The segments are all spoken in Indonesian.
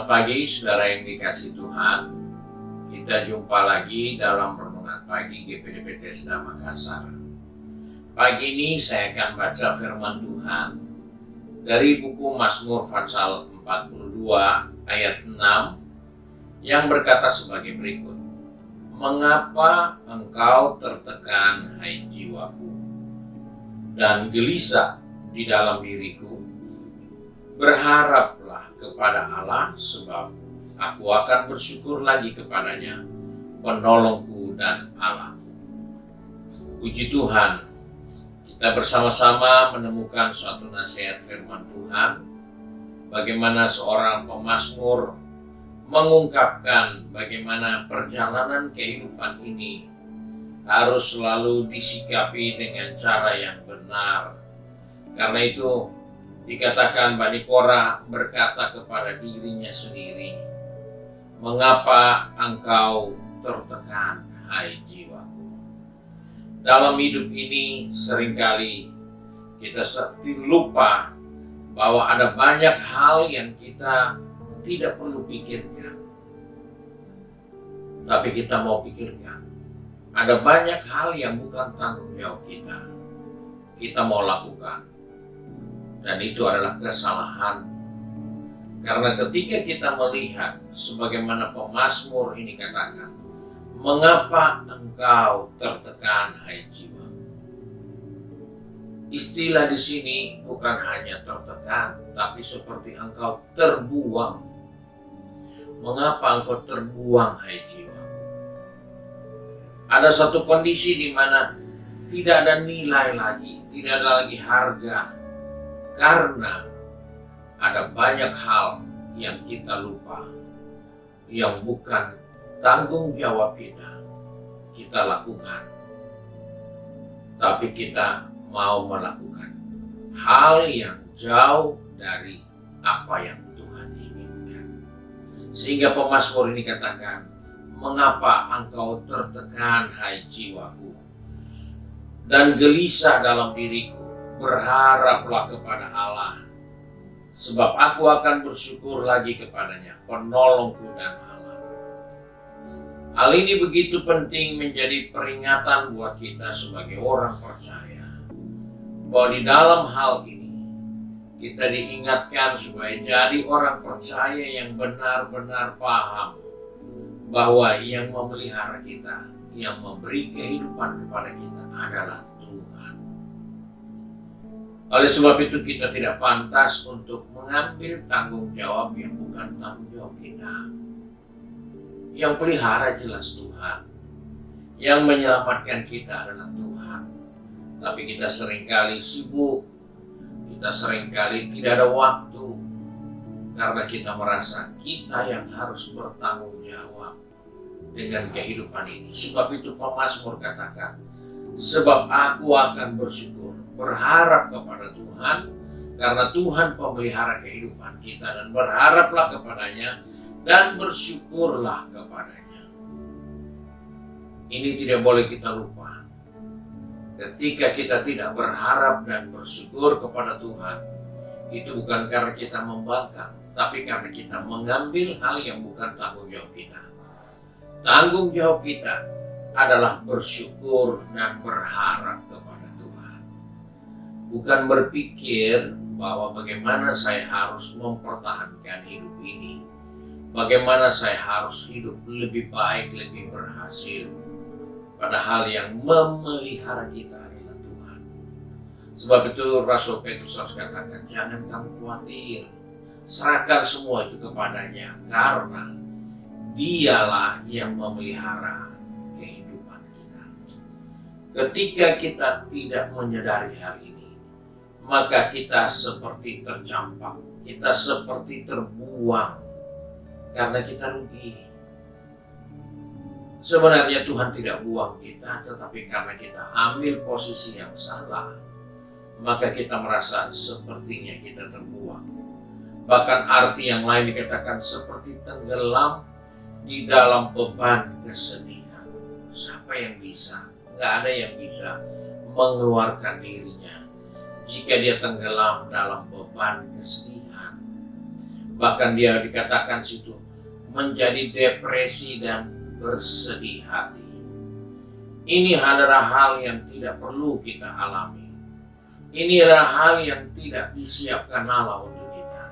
Selamat pagi saudara yang dikasihi Tuhan. Kita jumpa lagi dalam renungan pagi GPD Bethesda Makassar. Pagi ini saya akan baca firman Tuhan dari buku Mazmur pasal 42 ayat 6 yang berkata sebagai berikut. Mengapa engkau tertekan, hai jiwaku, dan gelisah di dalam diriku? Berharaplah kepada Allah, sebab aku akan bersyukur lagi kepadanya, penolongku dan Allahku. Puji Tuhan, kita bersama-sama menemukan suatu nasihat firman Tuhan, bagaimana seorang pemazmur mengungkapkan bagaimana perjalanan kehidupan ini harus selalu disikapi dengan cara yang benar. Karena itu dikatakan Bani Korah berkata kepada dirinya sendiri, mengapa engkau tertekan, hai jiwaku? Dalam hidup ini seringkali kita lupa bahwa ada banyak hal yang kita tidak perlu pikirkan, tapi kita mau pikirkan. Ada banyak hal yang bukan tanggung jawab kita mau lakukan. Dan itu adalah kesalahan. Karena ketika kita melihat sebagaimana pemazmur ini katakan, mengapa engkau tertekan, hai jiwa? Istilah di sini bukan hanya tertekan, tapi seperti engkau terbuang. Mengapa engkau terbuang, hai jiwa? Ada satu kondisi di mana tidak ada nilai lagi, tidak ada lagi harga. Karena ada banyak hal yang kita lupa, yang bukan tanggung jawab kita lakukan. Tapi kita mau melakukan hal yang jauh dari apa yang Tuhan inginkan. Sehingga pemazmur ini katakan, mengapa engkau tertekan, hai jiwaku, dan gelisah dalam diriku? Berharaplah kepada Allah, sebab aku akan bersyukur lagi kepadanya, penolongku dan Allah. Hal ini begitu penting menjadi peringatan buat kita sebagai orang percaya, bahwa di dalam hal ini kita diingatkan supaya jadi orang percaya yang benar-benar paham bahwa yang memelihara kita, yang memberi kehidupan kepada kita adalah Tuhan. Oleh sebab itu kita tidak pantas untuk mengambil tanggung jawab yang bukan tanggung jawab kita. Yang pelihara jelas Tuhan. Yang menyelamatkan kita adalah Tuhan. Tapi kita seringkali sibuk. Kita seringkali tidak ada waktu. Karena kita merasa kita yang harus bertanggung jawab dengan kehidupan ini. Sebab itu pemazmur katakan, sebab aku akan bersyukur, berharap kepada Tuhan, karena Tuhan pemelihara kehidupan kita, dan berharaplah kepadanya dan bersyukurlah kepadanya. Ini tidak boleh kita lupa. Ketika kita tidak berharap dan bersyukur kepada Tuhan, itu bukan karena kita membangkang, tapi karena kita mengambil hal yang bukan tanggung jawab kita. Tanggung jawab kita adalah bersyukur dan berharap kepada Tuhan. Bukan berpikir bahwa bagaimana saya harus mempertahankan hidup ini, bagaimana saya harus hidup lebih baik, lebih berhasil. Padahal yang memelihara kita adalah Tuhan. Sebab itu Rasul Petrus harus katakan, jangan kamu khawatir, serahkan semua itu kepadanya, karena Dialah yang memelihara kehidupan kita. Ketika kita tidak menyadari hal ini, maka kita seperti tercampak, kita seperti terbuang karena kita rugi. Sebenarnya Tuhan tidak buang kita, tetapi karena kita ambil posisi yang salah, maka kita merasa sepertinya kita terbuang. Bahkan arti yang lain dikatakan seperti tenggelam di dalam beban kesedihan. Siapa yang bisa? Nggak ada yang bisa mengeluarkan dirinya jika dia tenggelam dalam beban kesedihan. Bahkan dia dikatakan situ menjadi depresi dan bersedih hati. Ini adalah hal yang tidak perlu kita alami. Ini adalah hal yang tidak disiapkan Allah untuk kita.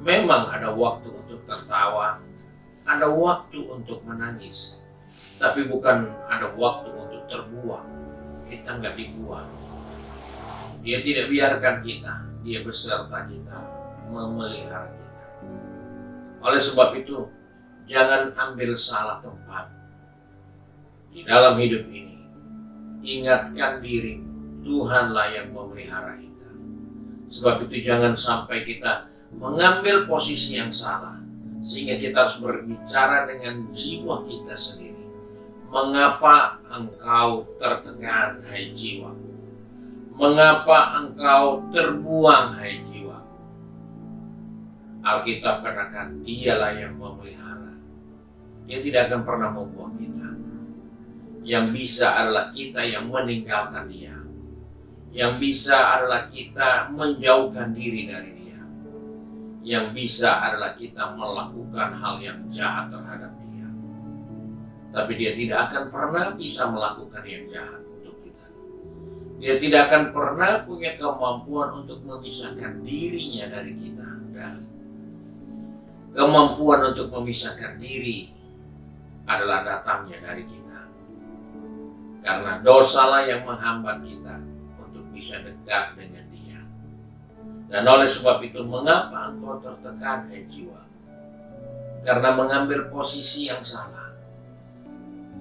Memang ada waktu untuk tertawa, ada waktu untuk menangis, tapi bukan ada waktu untuk terbuang. Kita nggak dibuang. Dia tidak biarkan kita, dia beserta kita, memelihara kita. Oleh sebab itu, jangan ambil salah tempat di dalam hidup ini. Ingatkan dirimu, Tuhanlah yang memelihara kita. Sebab itu jangan sampai kita mengambil posisi yang salah, sehingga kita harus berbicara dengan jiwa kita sendiri. Mengapa engkau tertekan, hai jiwaku? Mengapa engkau terbuang, hai jiwaku? Alkitab katakan, dialah yang memelihara. Dia tidak akan pernah membuang kita. Yang bisa adalah kita yang meninggalkan dia. Yang bisa adalah kita menjauhkan diri dari dia. Yang bisa adalah kita melakukan hal yang jahat terhadap dia. Tapi dia tidak akan pernah bisa melakukan yang jahat untuk kita. Dia tidak akan pernah punya kemampuan untuk memisahkan dirinya dari kita. Dan kemampuan untuk memisahkan diri adalah datangnya dari kita. Karena dosalah yang menghambat kita untuk bisa dekat dengan dia. Dan oleh sebab itu, mengapa engkau tertekan, hai jiwa? Karena mengambil posisi yang salah.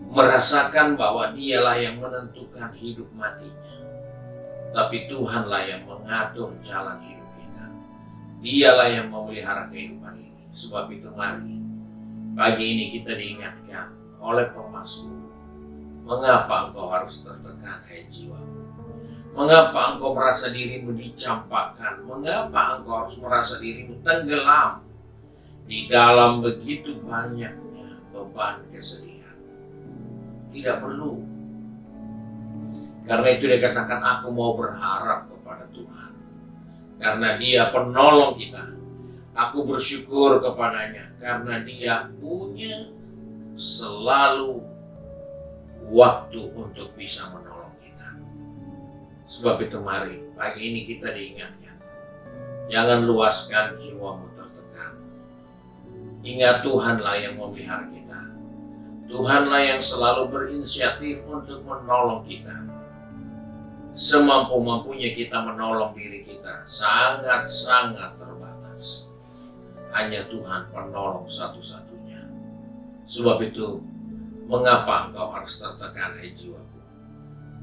Merasakan bahwa dialah yang menentukan hidup matinya. Tapi Tuhanlah yang mengatur jalan hidup kita. Dialah yang memelihara kehidupan ini. Sebab itu mari, pagi ini kita diingatkan oleh pemazmur. Mengapa engkau harus tertekan, hai jiwaku? Mengapa engkau merasa dirimu dicampakkan? Mengapa engkau harus merasa dirimu tenggelam di dalam begitu banyaknya beban kesedihan? Tidak perlu. Karena itu dia katakan, aku mau berharap kepada Tuhan. Karena dia penolong kita. Aku bersyukur kepadanya karena dia punya selalu waktu untuk bisa menolong kita. Sebab itu mari, pagi ini kita diingatkan. Jangan luaskan jiwamu tertekan. Ingat Tuhanlah yang memelihara kita. Tuhanlah yang selalu berinisiatif untuk menolong kita. Semampu-mampunya kita menolong diri kita sangat-sangat terbatas. Hanya Tuhan penolong satu-satunya. Sebab itu, mengapa engkau harus tertekan, hai jiwaku?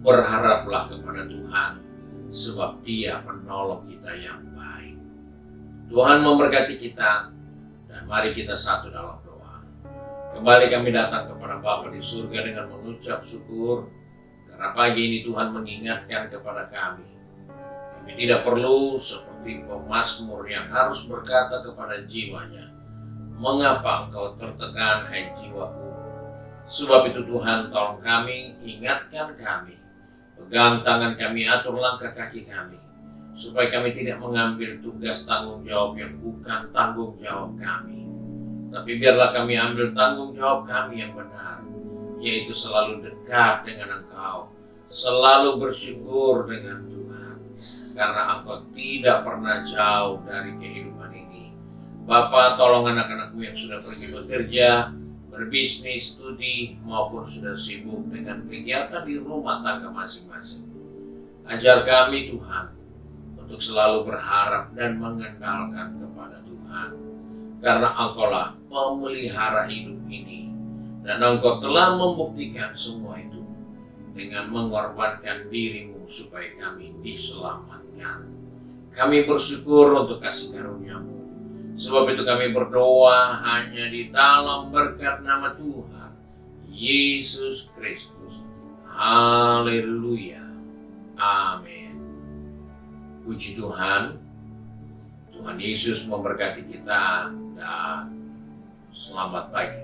Berharaplah kepada Tuhan, sebab dia penolong kita yang baik. Tuhan memberkati kita, dan mari kita satu dalam doa. Kembali kami datang kepada Bapa di surga dengan mengucap syukur, karena pagi ini Tuhan mengingatkan kepada kami. Kami tidak perlu seperti pemazmur yang harus berkata kepada jiwanya, mengapa engkau tertekan, hai jiwaku? Sebab itu Tuhan, tolong kami, ingatkan kami, pegang tangan kami, atur langkah kaki kami, supaya kami tidak mengambil tugas tanggung jawab yang bukan tanggung jawab kami. Tapi biarlah kami ambil tanggung jawab kami yang benar, yaitu selalu dekat dengan Engkau, selalu bersyukur dengan Tuhan, karena Engkau tidak pernah jauh dari kehidupan ini. Bapa, tolong anak-anakmu yang sudah pergi bekerja, berbisnis, studi, maupun sudah sibuk dengan kegiatan di rumah tangga masing-masing. Ajar kami Tuhan untuk selalu berharap dan mengandalkan kepada Tuhan. Karena Engkaulah pemelihara hidup ini. Dan Engkau telah membuktikan semua itu dengan mengorbankan dirimu supaya kami diselamatkan. Kami bersyukur untuk kasih karunia-Mu. Sebab itu kami berdoa hanya di dalam berkat nama Tuhan Yesus Kristus. Haleluya. Amin. Puji Tuhan. Tuhan Yesus memberkati kita dan selamat pagi.